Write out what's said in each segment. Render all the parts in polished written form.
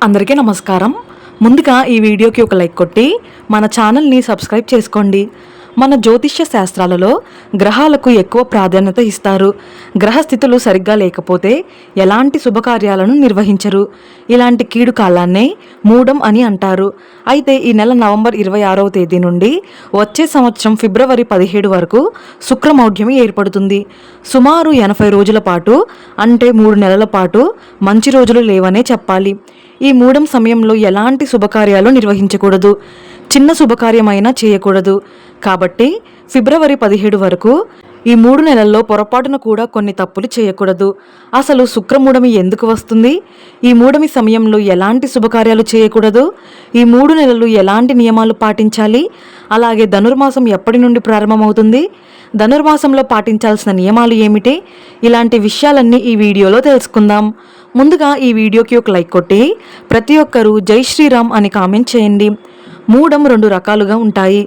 అందరికీ నమస్కారం. ముందుగా ఈ వీడియోకి ఒక లైక్ కొట్టి మన ఛానల్ని సబ్స్క్రైబ్ చేసుకోండి. మన జ్యోతిష్య శాస్త్రాలలో గ్రహాలకు ఎక్కువ ప్రాధాన్యత ఇస్తారు. గ్రహస్థితులు సరిగ్గా లేకపోతే ఎలాంటి శుభకార్యాలను నిర్వహించరు. ఇలాంటి కీడు కాలాన్నే మూఢం అని అంటారు. అయితే ఈ నెల నవంబర్ 26వ తేదీ నుండి వచ్చే సంవత్సరం ఫిబ్రవరి 17 వరకు శుక్రమౌఢ్యమి ఏర్పడుతుంది. సుమారు 80 రోజుల పాటు అంటే 3 నెలల పాటు మంచి రోజులు లేవనే చెప్పాలి. ఈ మూఢం సమయంలో ఎలాంటి శుభకార్యాలు నిర్వహించకూడదు. చిన్న శుభకార్యమైనా చేయకూడదు. కాబట్టి ఫిబ్రవరి 17 వరకు ఈ 3 నెలల్లో పొరపాటున కూడా కొన్ని తప్పులు చేయకూడదు. అసలు శుక్రమూఢమి ఎందుకు వస్తుంది? ఈ మూఢమి సమయంలో ఎలాంటి శుభకార్యాలు చేయకూడదు? ఈ 3 నెలలు ఎలాంటి నియమాలు పాటించాలి? అలాగే ధనుర్మాసం ఎప్పటి నుండి ప్రారంభమవుతుంది? ధనుర్మాసంలో పాటించాల్సిన నియమాలు ఏమిటి? ఇలాంటి విషయాలన్నీ ఈ వీడియోలో తెలుసుకుందాం. ముందుగా ఈ వీడియోకి ఒక లైక్ కొట్టి ప్రతి ఒక్కరూ జై శ్రీరామ్ అని కామెంట్ చేయండి. మూఢం 2 రకాలుగా ఉంటాయి.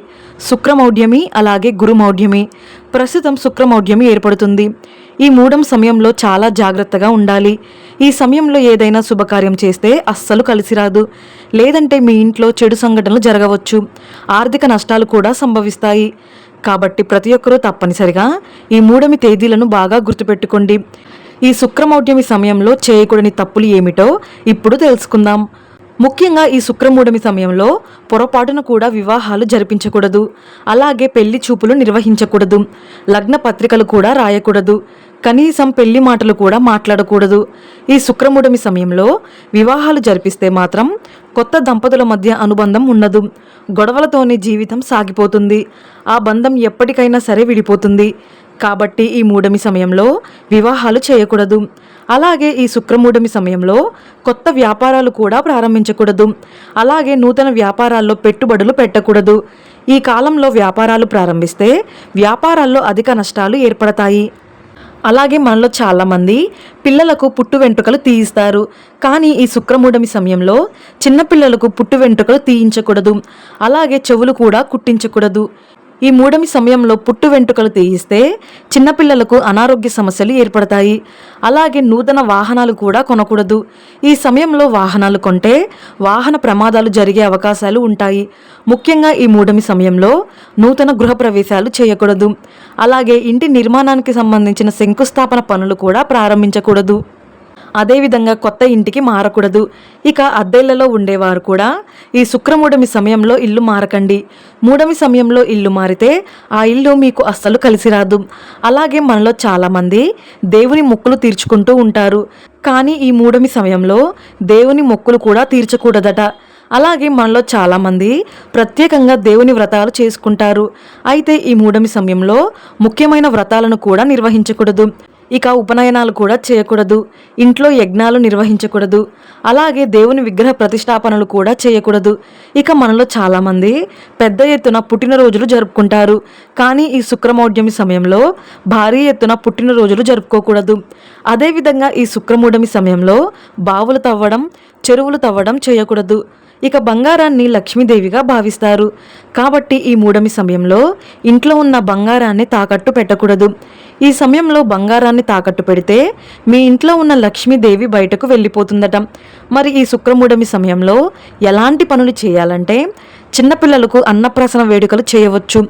శుక్రమౌఢ్యమి అలాగే గురుమౌఢ్యమి. ప్రస్తుతం శుక్రమౌఢ్యమి ఏర్పడుతుంది. ఈ మూఢం సమయంలో చాలా జాగ్రత్తగా ఉండాలి. ఈ సమయంలో ఏదైనా శుభకార్యం చేస్తే అస్సలు కలిసిరాదు. లేదంటే మీ ఇంట్లో చెడు సంఘటనలు జరగవచ్చు. ఆర్థిక నష్టాలు కూడా సంభవిస్తాయి. కాబట్టి ప్రతి ఒక్కరూ తప్పనిసరిగా ఈ మూఢమి తేదీలను బాగా గుర్తుపెట్టుకోండి. ఈ శుక్రమౌఢ్యమి సమయంలో చేయకూడని తప్పులు ఏమిటో ఇప్పుడు తెలుసుకుందాం. ముఖ్యంగా ఈ శుక్రమూఢమి సమయంలో పొరపాటును కూడా వివాహాలు జరిపించకూడదు. అలాగే పెళ్లి చూపులు నిర్వహించకూడదు. లగ్న పత్రికలు కూడా రాయకూడదు. కనీసం పెళ్లి మాటలు కూడా మాట్లాడకూడదు. ఈ శుక్రమూఢమి సమయంలో వివాహాలు జరిపిస్తే మాత్రం కొత్త దంపతుల మధ్య అనుబంధం ఉండదు. గొడవలతోనే జీవితం సాగిపోతుంది. ఆ బంధం ఎప్పటికైనా సరే విడిపోతుంది. కాబట్టి ఈ మూఢమి సమయంలో వివాహాలు చేయకూడదు. అలాగే ఈ శుక్రమూఢమి సమయంలో కొత్త వ్యాపారాలు కూడా ప్రారంభించకూడదు. అలాగే నూతన వ్యాపారాల్లో పెట్టుబడులు పెట్టకూడదు. ఈ కాలంలో వ్యాపారాలు ప్రారంభిస్తే వ్యాపారాల్లో అధిక నష్టాలు ఏర్పడతాయి. అలాగే మనలో చాలామంది పిల్లలకు పుట్టు వెంట్రుకలు తీయిస్తారు. కానీ ఈ శుక్రమూఢమి సమయంలో చిన్నపిల్లలకు పుట్టు వెంట్రుకలు తీయించకూడదు. అలాగే చెవులు కూడా కుట్టించకూడదు. ఈ మూఢమి సమయంలో పుట్టు వెంట్రుకలు తీయిస్తే చిన్నపిల్లలకు అనారోగ్య సమస్యలు ఏర్పడతాయి. అలాగే నూతన వాహనాలు కూడా కొనకూడదు. ఈ సమయంలో వాహనాలు కొంటే వాహన ప్రమాదాలు జరిగే అవకాశాలు ఉంటాయి. ముఖ్యంగా ఈ మూఢమి సమయంలో నూతన గృహప్రవేశాలు చేయకూడదు. అలాగే ఇంటి నిర్మాణానికి సంబంధించిన శంకుస్థాపన పనులు కూడా ప్రారంభించకూడదు. అదేవిధంగా కొత్త ఇంటికి మారకూడదు. ఇక అద్దెళ్లలో ఉండేవారు కూడా ఈ శుక్రమూఢమి సమయంలో ఇల్లు మారకండి. మూఢమి సమయంలో ఇల్లు మారితే ఆ ఇల్లు మీకు అస్సలు కలిసి రాదు. అలాగే మనలో చాలామంది దేవుని మొక్కులు తీర్చుకుంటూ ఉంటారు. కానీ ఈ మూఢమి సమయంలో దేవుని మొక్కులు కూడా తీర్చకూడదట. అలాగే మనలో చాలామంది ప్రత్యేకంగా దేవుని వ్రతాలు చేసుకుంటారు. అయితే ఈ మూఢమి సమయంలో ముఖ్యమైన వ్రతాలను కూడా నిర్వహించకూడదు. ఇక ఉపనయనాలు కూడా చేయకూడదు. ఇంట్లో యజ్ఞాలు నిర్వహించకూడదు. అలాగే దేవుని విగ్రహ ప్రతిష్టాపనలు కూడా చేయకూడదు. ఇక మనలో చాలామంది పెద్ద ఎత్తున పుట్టినరోజులు జరుపుకుంటారు. కానీ ఈ శుక్రమౌఢ్యమి సమయంలో భారీ ఎత్తున పుట్టినరోజులు జరుపుకోకూడదు. అదేవిధంగా ఈ శుక్రమూఢమి సమయంలో బావులు తవ్వడం, చెరువులు తవ్వడం చేయకూడదు. ఇక బంగారాన్ని లక్ష్మీదేవిగా భావిస్తారు. కాబట్టి ఈ మూఢమి సమయంలో ఇంట్లో ఉన్న బంగారాన్ని తాకట్టు పెట్టకూడదు. ఈ సమయంలో బంగారాన్ని తాకట్టు పెడితే మీ ఇంట్లో ఉన్న లక్ష్మీదేవి బయటకు వెళ్ళిపోతుందట. మరి ఈ శుక్రమూఢమి సమయంలో ఎలాంటి పనులు చేయాలంటే చిన్నపిల్లలకు అన్నప్రాసన వేడుకలు చేయవచ్చు.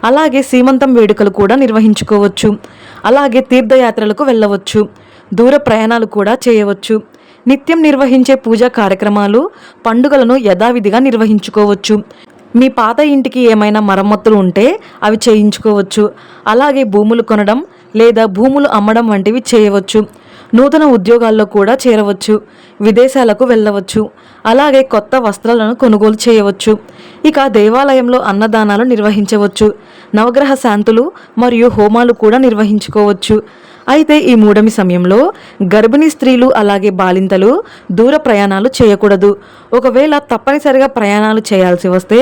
అలాగే సీమంతం వేడుకలు కూడా నిర్వహించుకోవచ్చు. అలాగే తీర్థయాత్రలకు వెళ్ళవచ్చు. దూర ప్రయాణాలు కూడా చేయవచ్చు. నిత్యం నిర్వహించే పూజా కార్యక్రమాలు, పండుగలను యథావిధిగా నిర్వహించుకోవచ్చు. మీ పాత ఇంటికి ఏమైనా మరమ్మతులు ఉంటే అవి చేయించుకోవచ్చు. అలాగే భూములు కొనడం లేదా భూములు అమ్మడం వంటివి చేయవచ్చు. నూతన ఉద్యోగాల్లో కూడా చేరవచ్చు. విదేశాలకు వెళ్ళవచ్చు. అలాగే కొత్త వస్త్రాలను కొనుగోలు చేయవచ్చు. ఇక దేవాలయంలో అన్నదానాలు నిర్వహించవచ్చు. నవగ్రహ శాంతులు మరియు హోమాలు కూడా నిర్వహించుకోవచ్చు. అయితే ఈ మూఢమి సమయంలో గర్భిణీ స్త్రీలు అలాగే బాలింతలు దూర ప్రయాణాలు చేయకూడదు. ఒకవేళ తప్పనిసరిగా ప్రయాణాలు చేయాల్సి వస్తే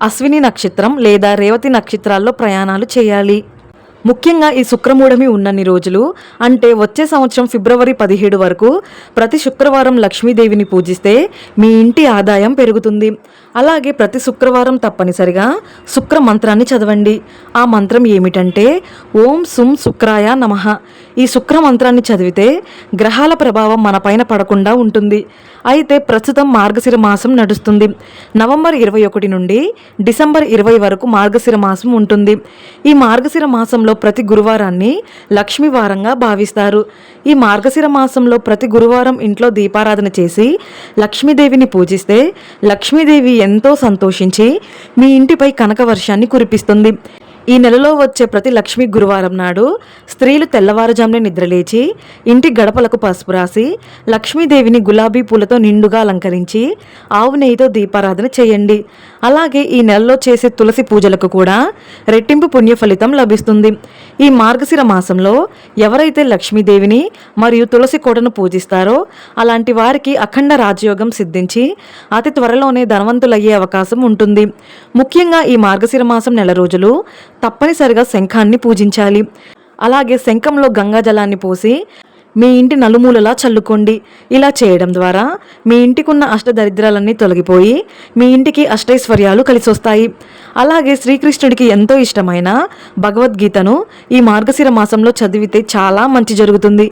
అశ్విని నక్షత్రం లేదా రేవతి నక్షత్రాల్లో ప్రయాణాలు చేయాలి. ముఖ్యంగా ఈ శుక్రమూఢమి ఉన్నన్ని రోజులు అంటే వచ్చే సంవత్సరం ఫిబ్రవరి 17 వరకు ప్రతి శుక్రవారం లక్ష్మీదేవిని పూజిస్తే మీ ఇంటి ఆదాయం పెరుగుతుంది. అలాగే ప్రతి శుక్రవారం తప్పనిసరిగా శుక్ర మంత్రాన్ని చదవండి. ఆ మంత్రం ఏమిటంటే ఓం సుం శుక్రాయ నమః. ఈ శుక్ర మంత్రాన్ని చదివితే గ్రహాల ప్రభావం మనపైన పడకుండా ఉంటుంది. అయితే ప్రస్తుతం మార్గశిర మాసం నడుస్తుంది. నవంబర్ 21 నుండి డిసెంబర్ 20 వరకు మార్గశిర మాసం ఉంటుంది. ఈ మార్గశిర మాసంలో ప్రతి గురువారాన్ని లక్ష్మీ వారంగా భావిస్తారు. ఈ మార్గశిర మాసంలో ప్రతి గురువారం ఇంట్లో దీపారాధన చేసి లక్ష్మీదేవిని పూజిస్తే లక్ష్మీదేవి ఎంతో సంతోషించి మీ ఇంటిపై కనక వర్షాన్ని కురిపిస్తుంది. ఈ నెలలో వచ్చే ప్రతి లక్ష్మీ గురువారం నాడు స్త్రీలు తెల్లవారుజామునే నిద్రలేచి ఇంటి గడపలకు పసుపు రాసి లక్ష్మీదేవిని గులాబీ పూలతో నిండుగా అలంకరించి ఆవు నెయ్యితో దీపారాధన చేయండి. అలాగే ఈ నెలలో చేసే తులసి పూజలకు కూడా రెట్టింపు పుణ్య ఫలితం లభిస్తుంది. ఈ మార్గశిర మాసంలో ఎవరైతే లక్ష్మీదేవిని మరియు తులసి కోటను పూజిస్తారో అలాంటి వారికి అఖండ రాజయోగం సిద్ధించి అతి త్వరలోనే ధనవంతులయ్యే అవకాశం ఉంటుంది. ముఖ్యంగా ఈ మార్గశిర మాసం నెల రోజులు తప్పనిసరిగా శంఖాన్ని పూజించాలి. అలాగే శంఖంలో గంగాజలాన్ని పోసి మీ ఇంటి నలుమూలలా చల్లుకోండి. ఇలా చేయడం ద్వారా మీ ఇంటికున్న అష్టదరిద్రాలన్నీ తొలగిపోయి మీ ఇంటికి అష్టైశ్వర్యాలు కలిసొస్తాయి. అలాగే శ్రీకృష్ణుడికి ఎంతో ఇష్టమైన భగవద్గీతను ఈ మార్గశిర మాసంలో చదివితే చాలా మంచి జరుగుతుంది.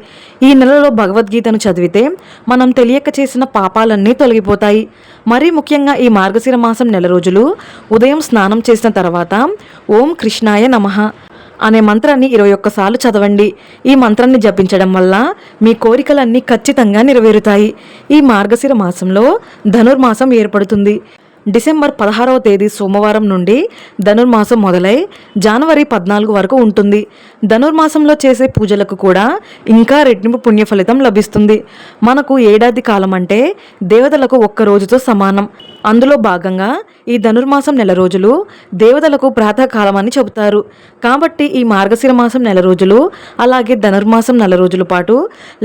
ఈ నెలలో భగవద్గీతను చదివితే మనం తెలియక చేసిన పాపాలన్నీ తొలగిపోతాయి. మరీ ముఖ్యంగా ఈ మార్గశిర మాసం నెల రోజులు ఉదయం స్నానం చేసిన తర్వాత ఓం కృష్ణాయ నమః అనే మంత్రాన్ని 21 సార్లు చదవండి. ఈ మంత్రాన్ని జపించడం వల్ల మీ కోరికలన్నీ ఖచ్చితంగా నెరవేరుతాయి. ఈ మార్గశిర మాసంలో ధనుర్మాసం ఏర్పడుతుంది. డిసెంబర్ 16వ తేదీ సోమవారం నుండి ధనుర్మాసం మొదలై జనవరి 14 వరకు ఉంటుంది. ధనుర్మాసంలో చేసే పూజలకు కూడా ఇంకా రెట్టింపు పుణ్య ఫలితం లభిస్తుంది. మనకు ఏడాది కాలం అంటే దేవతలకు ఒక్క రోజుతో సమానం. అందులో భాగంగా ఈ ధనుర్మాసం నెల రోజులు దేవతలకు ప్రాతకాలం అని చెబుతారు. కాబట్టి ఈ మార్గశిర మాసం నెల రోజులు అలాగే ధనుర్మాసం నెల రోజుల పాటు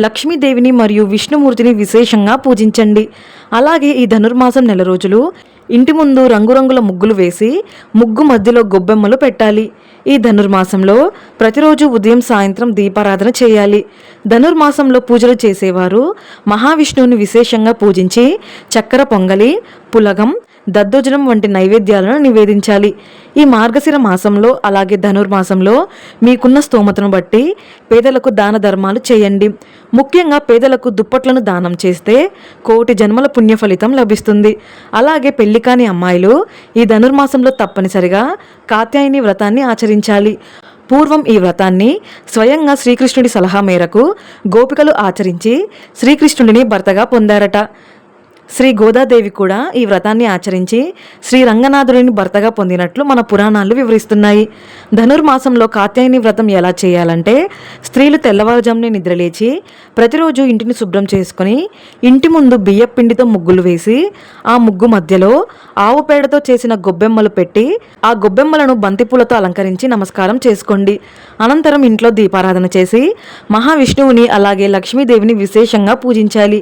లక్ష్మీదేవిని మరియు విష్ణుమూర్తిని విశేషంగా పూజించండి. అలాగే ఈ ధనుర్మాసం నెల రోజులు ఇంటి ముందు రంగురంగుల ముగ్గులు వేసి ముగ్గు మధ్యలో గొబ్బెమ్మలు పెట్టాలి. ఈ ధనుర్మాసంలో ప్రతిరోజు ఉదయం సాయంత్రం దీపారాధన చేయాలి. ధనుర్మాసంలో పూజలు చేసేవారు మహావిష్ణువుని విశేషంగా పూజించి చక్కెర పొంగలి, పులగం, దద్దోజనం వంటి నైవేద్యాలను నివేదించాలి. ఈ మార్గశిర మాసంలో అలాగే ధనుర్మాసంలో మీకున్న స్తోమతను బట్టి పేదలకు దాన ధర్మాలు చేయండి. ముఖ్యంగా పేదలకు దుప్పట్లను దానం చేస్తే కోటి జన్మల పుణ్య ఫలితం లభిస్తుంది. అలాగే పెళ్లి కాని అమ్మాయిలు ఈ ధనుర్మాసంలో తప్పనిసరిగా కాత్యాయని వ్రతాన్ని ఆచరించాలి. పూర్వం ఈ వ్రతాన్ని స్వయంగా శ్రీకృష్ణుడి సలహా మేరకు గోపికలు ఆచరించి శ్రీకృష్ణుడిని భర్తగా పొందారట. శ్రీ గోదాదేవి కూడా ఈ వ్రతాన్ని ఆచరించి శ్రీ రంగనాథుడిని భర్తగా పొందినట్లు మన పురాణాలు వివరిస్తున్నాయి. ధనుర్మాసంలో కాత్యాయని వ్రతం ఎలా చేయాలంటే స్త్రీలు తెల్లవారుజామునే నిద్రలేచి ప్రతిరోజు ఇంటిని శుభ్రం చేసుకుని ఇంటి ముందు బియ్యం పిండితో ముగ్గులు వేసి ఆ ముగ్గు మధ్యలో ఆవు పేడతో చేసిన గొబ్బెమ్మలు పెట్టి ఆ గొబ్బెమ్మలను బంతిపూలతో అలంకరించి నమస్కారం చేసుకోండి. అనంతరం ఇంట్లో దీపారాధన చేసి మహావిష్ణువుని అలాగే లక్ష్మీదేవిని విశేషంగా పూజించాలి.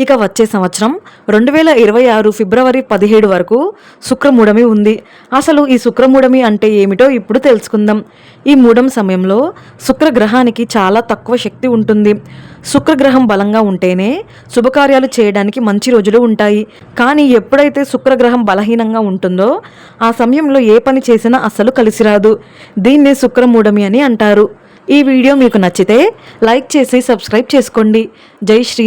ఇక వచ్చే సంవత్సరం 2026 ఫిబ్రవరి 17 వరకు శుక్రమూఢమి ఉంది. అసలు ఈ శుక్రమూఢమి అంటే ఏమిటో ఇప్పుడు తెలుసుకుందాం. ఈ మూఢం సమయంలో శుక్రగ్రహానికి చాలా తక్కువ శక్తి ఉంటుంది. శుక్రగ్రహం బలంగా ఉంటేనే శుభకార్యాలు చేయడానికి మంచి రోజులు ఉంటాయి. కానీ ఎప్పుడైతే శుక్రగ్రహం బలహీనంగా ఉంటుందో ఆ సమయంలో ఏ పని చేసినా అస్సలు కలిసిరాదు. దీన్నే శుక్రమూఢమి అని అంటారు. ఈ వీడియో మీకు నచ్చితే లైక్ చేసి సబ్స్క్రైబ్ చేసుకోండి. జై శ్రీరామ్.